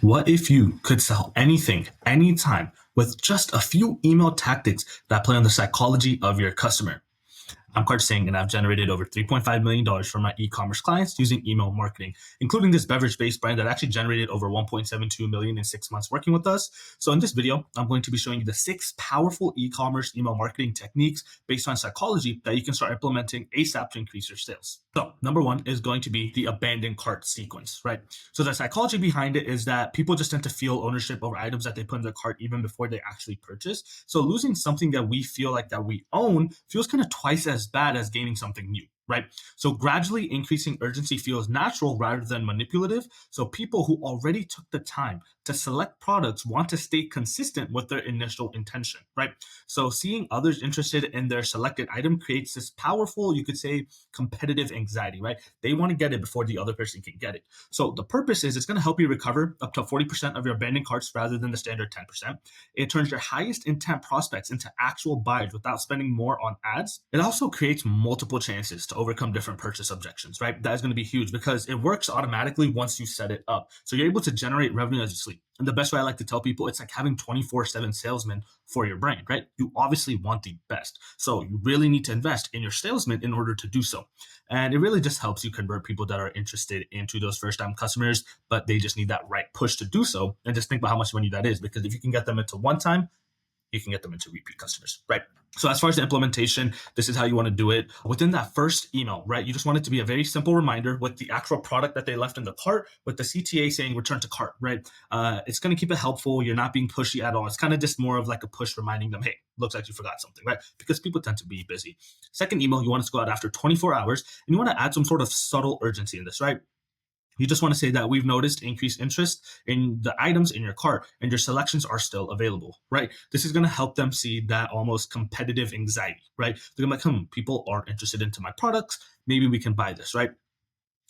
What if you could sell anything, anytime, with just a few email tactics that play on the psychology of your customer? I'm Kart Singh, and I've generated over $3.5 million for my e-commerce clients using email marketing, including this beverage-based brand that actually generated over 1.72 million in 6 months working with us. So in this video, I'm going to be showing you the 6 powerful e-commerce email marketing techniques based on psychology that you can start implementing ASAP to increase your sales. So number one is going to be the abandoned cart sequence, right? So the psychology behind it is that people just tend to feel ownership over items that they put in their cart even before they actually purchase. So losing something that we feel like that we own feels kind of twice as bad as gaining something new, right? So gradually increasing urgency feels natural rather than manipulative. So people who already took the time to select products want to stay consistent with their initial intention, right? So seeing others interested in their selected item creates this powerful, you could say, competitive anxiety, right? They want to get it before the other person can get it. So the purpose is it's going to help you recover up to 40% of your abandoned carts rather than the standard 10%. It turns your highest intent prospects into actual buyers without spending more on ads. It also creates multiple chances to overcome different purchase objections, right? That is going to be huge because it works automatically once you set it up. So you're able to generate revenue as you sleep. And the best way I like to tell people, it's like having 24/7 salesmen for your brand, right? You obviously want the best. So you really need to invest in your salesmen in order to do so. And it really just helps you convert people that are interested into those first time customers, but they just need that right push to do so. And just think about how much money that is, because if you can get them into one time, you can get them into repeat customers, right? So as far as the implementation, this is how you want to do it. Within that first email, right, you just want it to be a very simple reminder with the actual product that they left in the cart, with the CTA saying return to cart, right? It's going to keep it helpful. You're not being pushy at all. It's kind of just more of like a push reminding them, hey, looks like you forgot something, right? Because people tend to be busy. Second email, you want it to go out after 24 hours, and you want to add some sort of subtle urgency in this, right? You just want to say that we've noticed increased interest in the items in your cart and your selections are still available, right? This is going to help them see that almost competitive anxiety, right? They're gonna be like, people are interested into my products. Maybe we can buy this, right?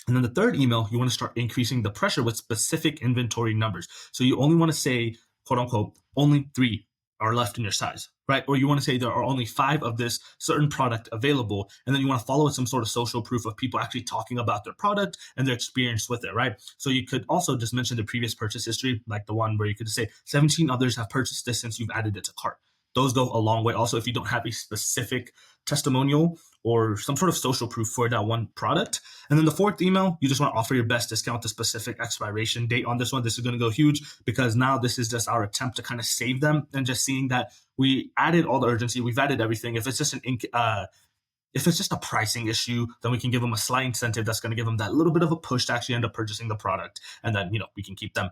And then the third email, you want to start increasing the pressure with specific inventory numbers. So you only want to say, quote unquote, only 3 are left in your size, right? Or you want to say there are only 5 of this certain product available. And then you want to follow with some sort of social proof of people actually talking about their product and their experience with it, right? So you could also just mention the previous purchase history, like the one where you could say 17 others have purchased this since you've added it to cart. Those go a long way. Also, if you don't have a specific testimonial or some sort of social proof for that one product. And then the fourth email, you just want to offer your best discount, the specific expiration date on this one. This is going to go huge because now this is just our attempt to kind of save them, and just seeing that we added all the urgency, we've added everything. If it's just if it's just a pricing issue, then we can give them a slight incentive that's going to give them that little bit of a push to actually end up purchasing the product. And then, we can keep them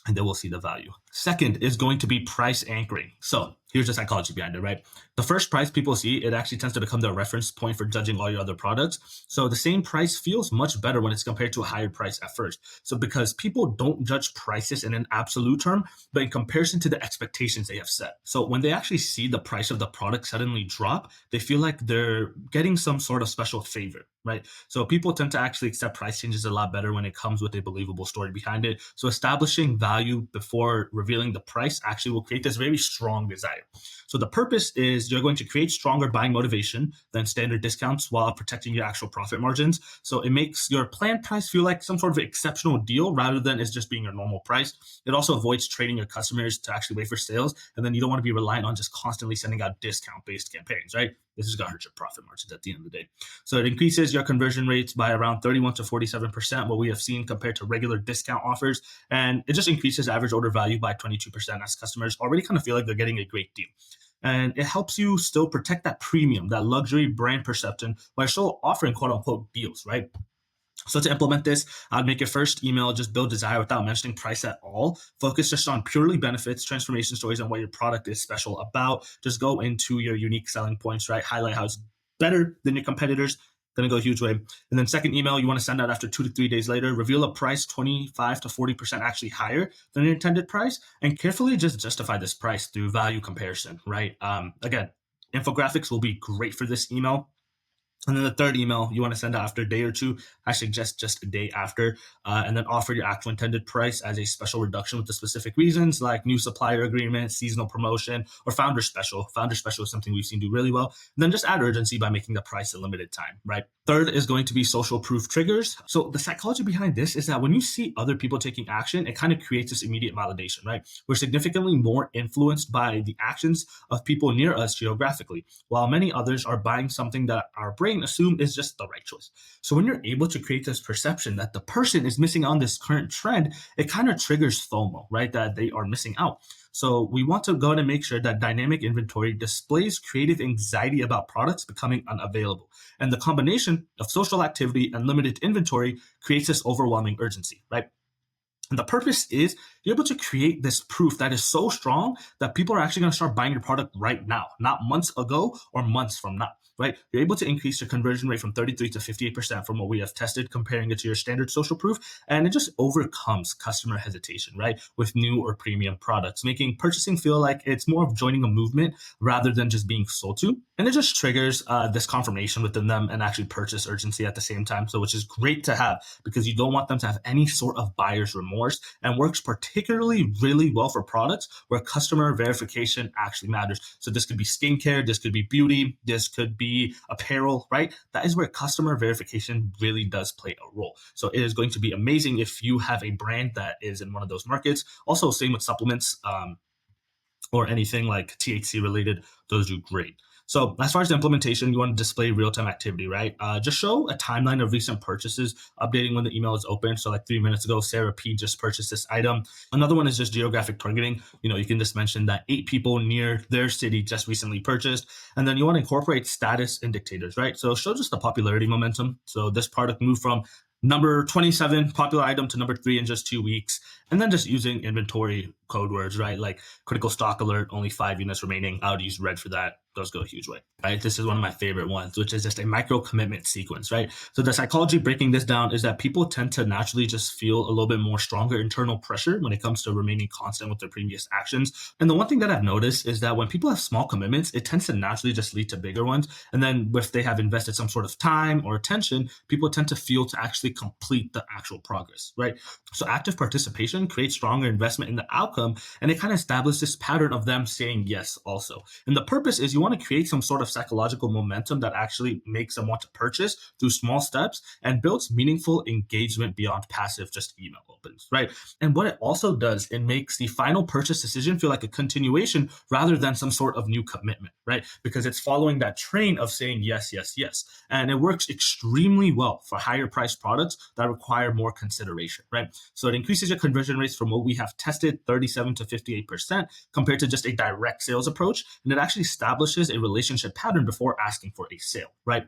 and they will see the value. Second is going to be price anchoring. So here's the psychology behind it, right? The first price people see, it actually tends to become their reference point for judging all your other products. So the same price feels much better when it's compared to a higher price at first. So because people don't judge prices in an absolute term, but in comparison to the expectations they have set. So when they actually see the price of the product suddenly drop, they feel like they're getting some sort of special favor, right? So people tend to actually accept price changes a lot better when it comes with a believable story behind it. So establishing value before revealing the price actually will create this very strong desire. So the purpose is you're going to create stronger buying motivation than standard discounts while protecting your actual profit margins. So it makes your planned price feel like some sort of exceptional deal rather than it's just being your normal price. It also avoids trading your customers to actually wait for sales. And then you don't want to be reliant on just constantly sending out discount-based campaigns, right? This is going to hurt your profit margins at the end of the day. So it increases your conversion rates by around 31 to 47%, what we have seen compared to regular discount offers. And it just increases average order value by 22% as customers already kind of feel like they're getting a great deal. And it helps you still protect that premium, that luxury brand perception while still offering quote unquote deals, right? So to implement this, I'd make your first email just build desire without mentioning price at all. Focus just on purely benefits, transformation stories, and what your product is special about. Just go into your unique selling points, right? Highlight how it's better than your competitors. Going to go a huge way. And then second email, you want to send out after 2 to 3 days later. Reveal a price 25 to 40% actually higher than your intended price, and carefully just justify this price through value comparison, right? Again, infographics will be great for this email. And then the third email you want to send out after a day or two. I suggest just a day after, and then offer your actual intended price as a special reduction with the specific reasons like new supplier agreement, seasonal promotion, or founder special. Founder special is something we've seen do really well. And then just add urgency by making the price a limited time, right? Third is going to be social proof triggers. So the psychology behind this is that when you see other people taking action, it kind of creates this immediate validation, right? We're significantly more influenced by the actions of people near us geographically, while many others are buying something that our brain assume is just the right choice. So when you're able to create this perception that the person is missing on this current trend, it kind of triggers FOMO, right? That they are missing out. So we want to go ahead and make sure that dynamic inventory displays creative anxiety about products becoming unavailable. And the combination of social activity and limited inventory creates this overwhelming urgency, right? And the purpose is you're able to create this proof that is so strong that people are actually going to start buying your product right now, not months ago or months from now, right? You're able to increase your conversion rate from 33 to 58% from what we have tested, comparing it to your standard social proof. And it just overcomes customer hesitation, right? With new or premium products, making purchasing feel like it's more of joining a movement rather than just being sold to. And it just triggers this confirmation within them and actually purchase urgency at the same time. So, which is great to have because you don't want them to have any sort of buyer's remorse, and works particularly really well for products where customer verification actually matters. So this could be skincare, this could be beauty, this could be apparel, right? That is where customer verification really does play a role. So it is going to be amazing if you have a brand that is in one of those markets. Also, same with supplements or anything like THC related, those do great. So as far as the implementation, you want to display real-time activity, right? Just show a timeline of recent purchases, updating when the email is open. So like 3 minutes ago, Sarah P just purchased this item. Another one is just geographic targeting. You can just mention that 8 people near their city just recently purchased. And then you want to incorporate status indicators, right? So show just the popularity momentum. So this product moved from number 27 popular item to number 3 in just 2 weeks. And then just using inventory code words, right? Like critical stock alert, only 5 units remaining. I would use red for that. Those go a huge way, right? This is one of my favorite ones, which is just a micro commitment sequence, right? So the psychology breaking this down is that people tend to naturally just feel a little bit more stronger internal pressure when it comes to remaining constant with their previous actions. And the one thing that I've noticed is that when people have small commitments, it tends to naturally just lead to bigger ones. And then if they have invested some sort of time or attention, people tend to feel to actually complete the actual progress, right? So active participation creates stronger investment in the outcome, and it kind of establishes this pattern of them saying yes also. And the purpose is you want to create some sort of psychological momentum that actually makes them want to purchase through small steps and builds meaningful engagement beyond passive just email opens, right? And what it also does, it makes the final purchase decision feel like a continuation rather than some sort of new commitment, right? Because it's following that train of saying yes, yes, yes. And it works extremely well for higher priced products that require more consideration, right? So it increases your conversion rates from what we have tested, 37 to 58%, compared to just a direct sales approach. And it actually establishes a relationship pattern before asking for a sale, right?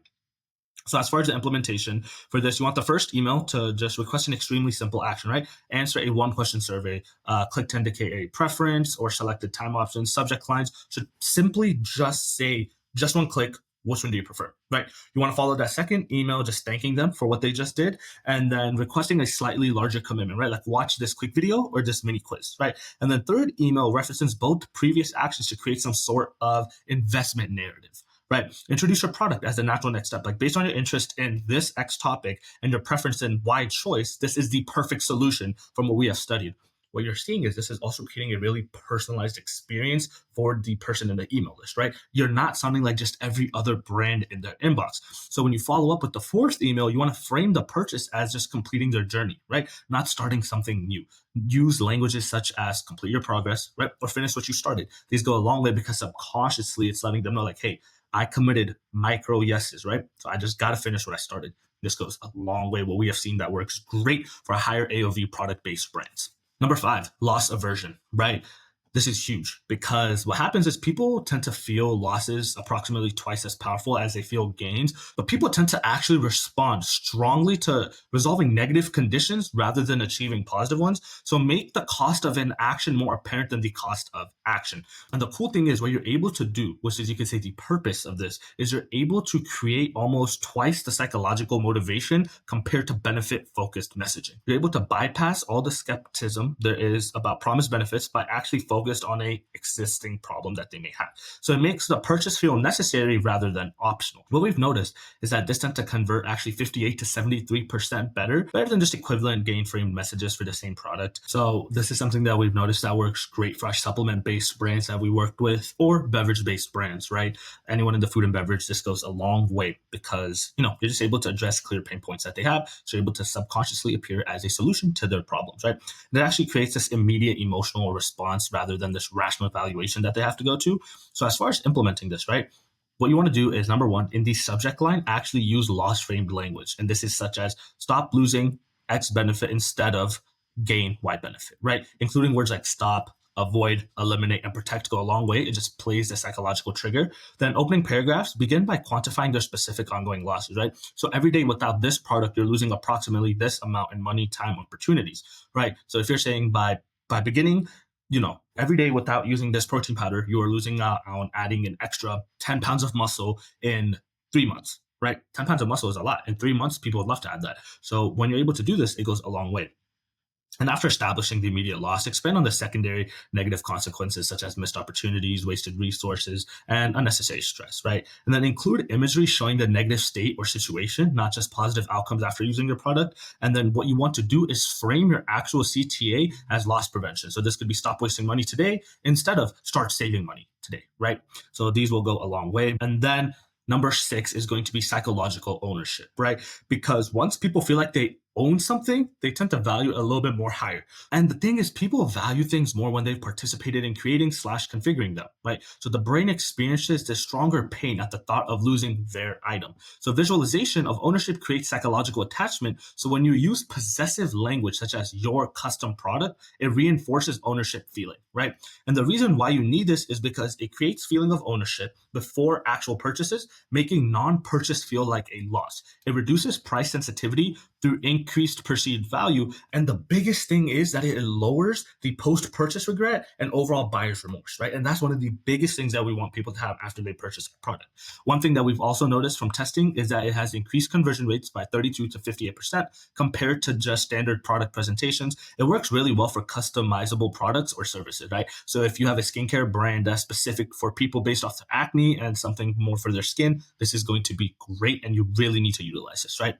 So as far as the implementation for this, you want the first email to just request an extremely simple action, right? Answer a 1-question survey, click to indicate a preference or selected time options. Subject lines should simply just say, just one click, which one do you prefer, right? You want to follow that second email, just thanking them for what they just did, and then requesting a slightly larger commitment, right? Like watch this quick video or this mini quiz, right? And then third email references both previous actions to create some sort of investment narrative. Right. Introduce your product as the natural next step. Like based on your interest in this X topic and your preference in Y choice, this is the perfect solution from what we have studied. What you're seeing is this is also creating a really personalized experience for the person in the email list, right? You're not sounding like just every other brand in their inbox. So when you follow up with the fourth email, you want to frame the purchase as just completing their journey, right? Not starting something new. Use languages such as complete your progress, right? Or finish what you started. These go a long way because subconsciously it's letting them know like, hey, I committed micro yeses, right? So I just got to finish what I started. This goes a long way. What we have seen that works great for higher AOV product-based brands. Number 5, loss aversion, right? This is huge because what happens is people tend to feel losses approximately twice as powerful as they feel gains, but people tend to actually respond strongly to resolving negative conditions rather than achieving positive ones. So make the cost of inaction more apparent than the cost of action. And the cool thing is what you're able to do, which is you could say the purpose of this, is you're able to create almost twice the psychological motivation compared to benefit-focused messaging. You're able to bypass all the skepticism there is about promised benefits by actually focusing focused on a existing problem that they may have. So it makes the purchase feel necessary rather than optional. What we've noticed is that this tends to convert actually 58 to 73% better than just equivalent gain framed messages for the same product. So this is something that we've noticed that works great for our supplement-based brands that we worked with or beverage-based brands, right? Anyone in the food and beverage, this goes a long way because, you're just able to address clear pain points that they have. So you're able to subconsciously appear as a solution to their problems, right? That actually creates this immediate emotional response rather than this rational evaluation that they have to go to. So as far as implementing this, right, what you want to do is, number one, in the subject line, actually use loss framed language. And this is such as stop losing X benefit instead of gain Y benefit, right? Including words like stop, avoid, eliminate, and protect go a long way. It just plays the psychological trigger. Then opening paragraphs begin by quantifying their specific ongoing losses, right? So every day without this product, you're losing approximately this amount in money, time, opportunities, right? So if you're saying by beginning, every day without using this protein powder, you are losing out on adding an extra 10 pounds of muscle in 3 months, right? 10 pounds of muscle is a lot. In 3 months, people would love to add that. So when you're able to do this, it goes a long way. And after establishing the immediate loss, expand on the secondary negative consequences such as missed opportunities, wasted resources, and unnecessary stress, right? And then include imagery showing the negative state or situation, not just positive outcomes after using your product. And then what you want to do is frame your actual CTA as loss prevention. So this could be stop wasting money today instead of start saving money today, right? So these will go a long way. And then number 6 is going to be psychological ownership, right? Because once people feel like they own something, they tend to value it a little bit more higher. And the thing is, people value things more when they've participated in creating / configuring them, right? So the brain experiences this stronger pain at the thought of losing their item. So visualization of ownership creates psychological attachment. So when you use possessive language, such as your custom product, it reinforces ownership feeling, right? And the reason why you need this is because it creates feeling of ownership before actual purchases, making non-purchase feel like a loss. It reduces price sensitivity through increased perceived value. And the biggest thing is that it lowers the post-purchase regret and overall buyer's remorse, right? And that's one of the biggest things that we want people to have after they purchase a product. One thing that we've also noticed from testing is that it has increased conversion rates by 32 to 58% compared to just standard product presentations. It works really well for customizable products or services, right? So if you have a skincare brand that's specific for people based off their acne and something more for their skin, this is going to be great and you really need to utilize this, right?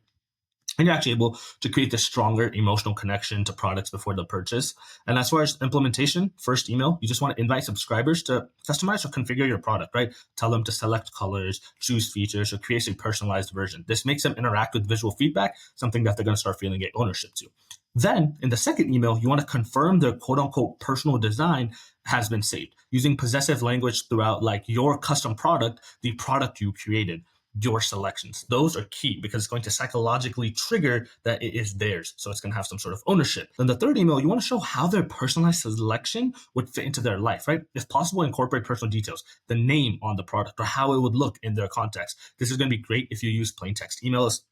And you're actually able to create this stronger emotional connection to products before the purchase. And as far as implementation, first email, you just want to invite subscribers to customize or configure your product, right? Tell them to select colors, choose features, or create a personalized version. This makes them interact with visual feedback, something that they're going to start feeling a ownership to. Then in the second email, you want to confirm their quote unquote personal design has been saved using possessive language throughout, like your custom product, the product you created, your selections. Those are key because it's going to psychologically trigger that it is theirs. So it's going to have some sort of ownership. Then the third email, you want to show how their personalized selection would fit into their life, right? If possible, incorporate personal details, the name on the product or how it would look in their context. This is going to be great if you use plain text emails.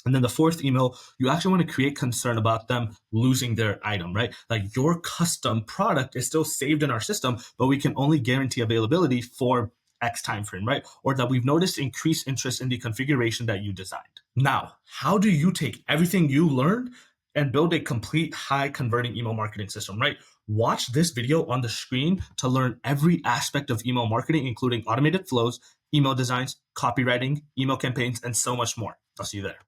And then the fourth email, you actually want to create concern about them losing their item, right? Like your custom product is still saved in our system, but we can only guarantee availability for X time frame, right? Or that we've noticed increased interest in the configuration that you designed. Now, how do you take everything you learned and build a complete high converting email marketing system, right? Watch this video on the screen to learn every aspect of email marketing, including automated flows, email designs, copywriting, email campaigns, and so much more. I'll see you there.